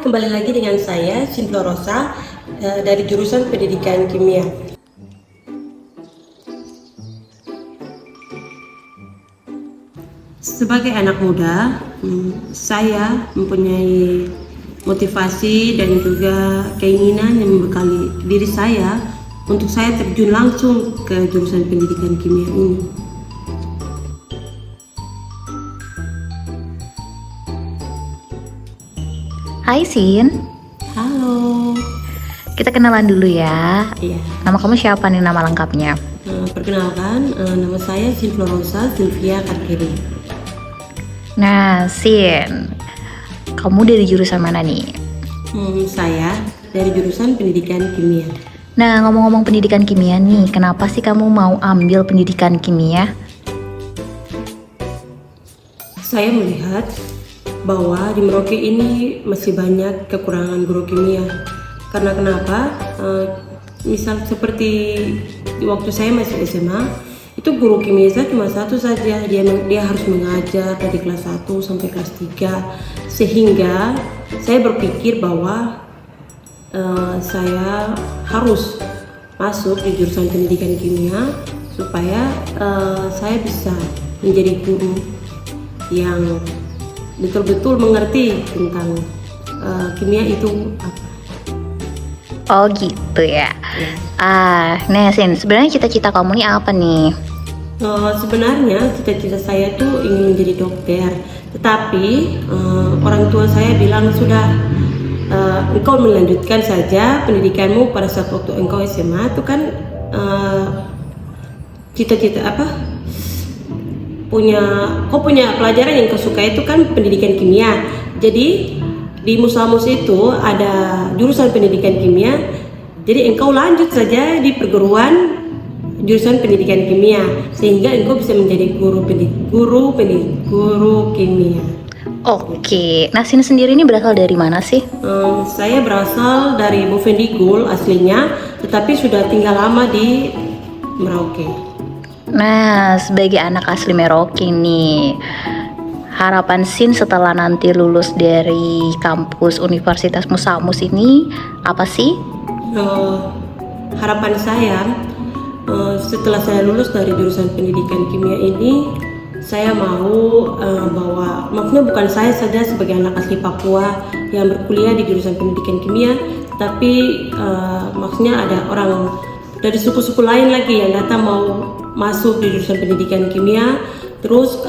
kembali lagi dengan saya, Sinflo Rosa, dari jurusan Pendidikan Kimia. Sebagai anak muda, saya mempunyai motivasi dan juga keinginan yang membekali diri saya untuk saya terjun langsung ke jurusan Pendidikan Kimia ini. Hai Sin, Halo. kita kenalan dulu ya. Iya. Nama kamu siapa nih nama lengkapnya? Perkenalkan, nama saya Sinflo Rosa Sylvia Karkiri. Nah Sin, kamu dari jurusan mana nih? Saya dari jurusan Pendidikan Kimia. Nah ngomong-ngomong pendidikan kimia nih, kenapa sih kamu mau ambil pendidikan kimia? Saya melihat bahwa di Merauke ini masih banyak kekurangan guru kimia. Karena kenapa? Misal seperti di waktu saya masih SMA, itu guru kimia saya cuma satu saja. Dia harus mengajar dari kelas 1 sampai kelas 3. Sehingga saya berpikir bahwa saya harus masuk di jurusan pendidikan kimia supaya saya bisa menjadi guru yang betul-betul mengerti tentang kimia itu apa. Oh gitu ya. Nah Sin, sebenarnya cita-cita kamu nih apa nih? Sebenarnya cita-cita saya tuh ingin menjadi dokter, tetapi orang tua saya bilang sudah, engkau melanjutkan saja pendidikanmu pada saat waktu engkau SMA itu kan cita-cita apa? Kau punya pelajaran yang kau suka itu kan pendidikan kimia. Jadi di Musamus itu ada jurusan pendidikan kimia. Jadi engkau lanjut saja di perguruan jurusan pendidikan kimia sehingga engkau bisa menjadi guru kimia. Oke, nah Sin sendiri ini berasal dari mana sih? Saya berasal dari Bovendigul aslinya, tetapi sudah tinggal lama di Merauke. Nah sebagai anak asli Merauke nih, harapan Sin setelah nanti lulus dari kampus Universitas Musamus ini apa sih? Harapan saya setelah saya lulus dari jurusan pendidikan kimia ini, saya mau bahwa maksudnya bukan saya saja sebagai anak asli Papua yang berkuliah di jurusan pendidikan kimia, tapi maksudnya ada orang dari suku-suku lain lagi yang datang mau masuk di jurusan pendidikan kimia. Terus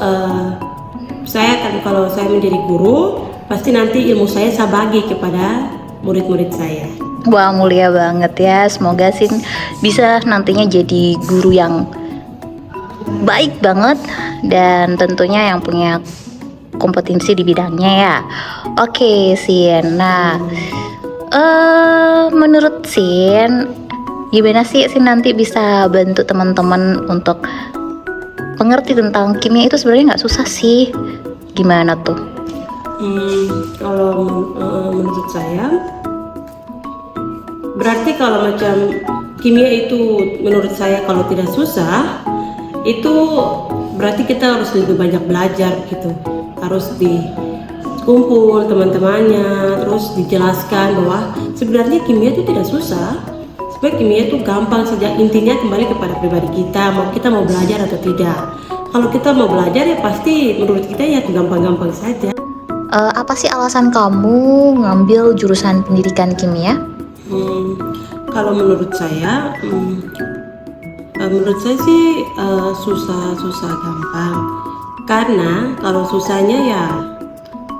saya kan kalau saya menjadi guru, pasti nanti ilmu saya bagi kepada murid-murid saya. Wah mulia banget ya, semoga Sin bisa nantinya jadi guru yang baik banget dan tentunya yang punya kompetensi di bidangnya ya. Oke Sin, nah menurut Sin gimana sih Sin nanti bisa bantu teman-teman untuk mengerti tentang kimia itu sebenarnya nggak susah sih, gimana tuh? Kalau menurut saya berarti kalau macam kimia itu menurut saya kalau tidak susah itu berarti kita harus lebih banyak belajar gitu, harus dikumpul teman-temannya terus dijelaskan bahwa sebenarnya kimia itu tidak susah. Sebenarnya kimia itu gampang saja, intinya kembali kepada pribadi kita mau belajar atau tidak. Kalau kita mau belajar ya pasti menurut kita ya gampang-gampang saja. Apa sih alasan kamu ngambil jurusan pendidikan kimia? Kalau menurut saya sih susah gampang. Karena kalau susahnya ya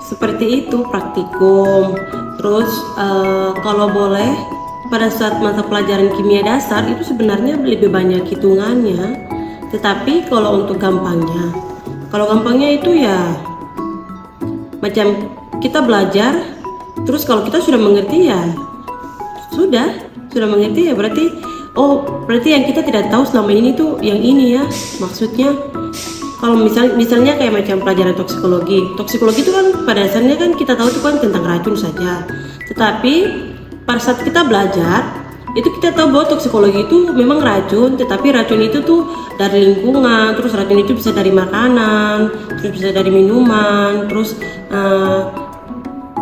seperti itu praktikum. Terus kalau boleh pada saat mata pelajaran kimia dasar itu sebenarnya lebih banyak hitungannya. Tetapi kalau untuk gampangnya itu ya macam kita belajar, terus kalau kita sudah mengerti ya sudah mengerti ya berarti yang kita tidak tahu selama ini tuh yang ini ya. Maksudnya kalau misalnya kayak macam pelajaran toksikologi itu kan pada dasarnya kan kita tahu itu kan tentang racun saja. Tetapi pada saat kita belajar itu kita tahu bahwa toksikologi itu memang racun, tetapi racun itu tuh dari lingkungan, terus racun itu bisa dari makanan, terus bisa dari minuman, terus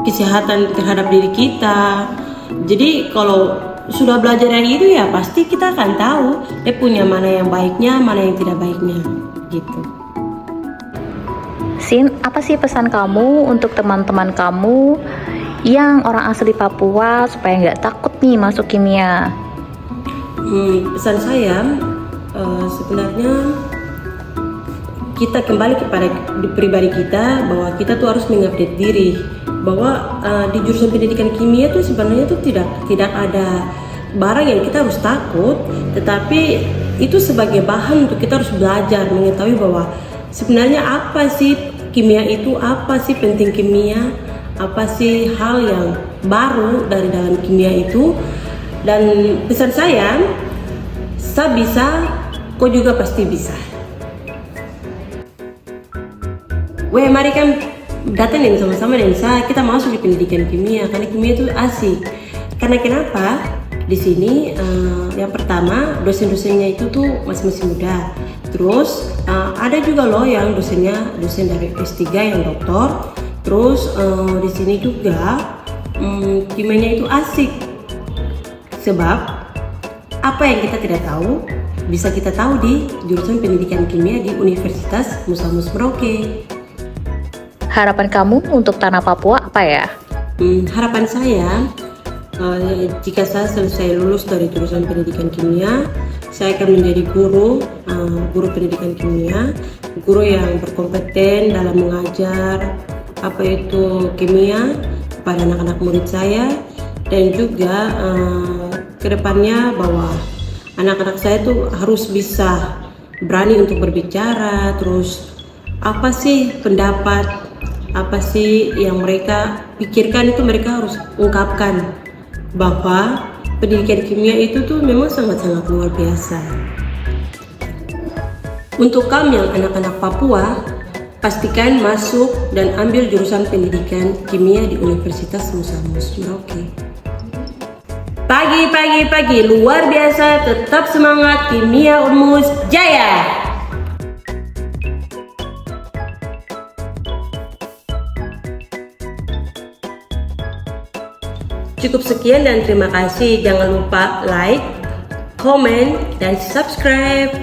kesehatan terhadap diri kita. Jadi kalau sudah belajar yang itu ya pasti kita akan tahu dia punya mana yang baiknya, mana yang tidak baiknya gitu. Sin, apa sih pesan kamu untuk teman-teman kamu yang orang asli Papua supaya nggak takut nih masuk kimia? Pesan saya sebenarnya kita kembali kepada pribadi kita, bahwa kita tuh harus mengupdate diri, bahwa di jurusan pendidikan kimia tuh sebenarnya tuh tidak ada barang yang kita harus takut, tetapi itu sebagai bahan untuk kita harus belajar mengetahui bahwa sebenarnya apa sih kimia itu, apa sih penting kimia, apa sih hal yang baru dari dalam kimia itu. Dan pesan saya bisa, kau juga pasti bisa. Weh, mari kan datang nih sama-sama dengan saya, kita masuk di pendidikan kimia, karena kimia itu asik. Karena kenapa? Di sini yang pertama dosen-dosennya itu tuh masih muda. Terus ada juga loh yang dosen dari S3 yang doktor. Terus di sini juga kimianya itu asik. Sebab apa yang kita tidak tahu bisa kita tahu di jurusan pendidikan kimia di Universitas Musa Mus Merauke. Harapan kamu untuk tanah Papua apa ya? Harapan saya jika saya selesai lulus dari jurusan pendidikan kimia, saya akan menjadi guru pendidikan kimia, guru yang berkompeten dalam mengajar apa itu kimia kepada anak-anak murid saya, dan juga kedepannya bahwa anak-anak saya tuh harus bisa berani untuk berbicara, terus apa sih pendapat, apa sih yang mereka pikirkan itu mereka harus ungkapkan, bahwa pendidikan kimia itu tuh memang sangat-sangat luar biasa. Untuk kamu yang anak-anak Papua, pastikan masuk dan ambil jurusan pendidikan kimia di Universitas Musa Mus Merauke. Pagi, luar biasa, tetap semangat, kimia Unmus Jaya! Cukup sekian dan terima kasih. Jangan lupa like, comment, dan subscribe.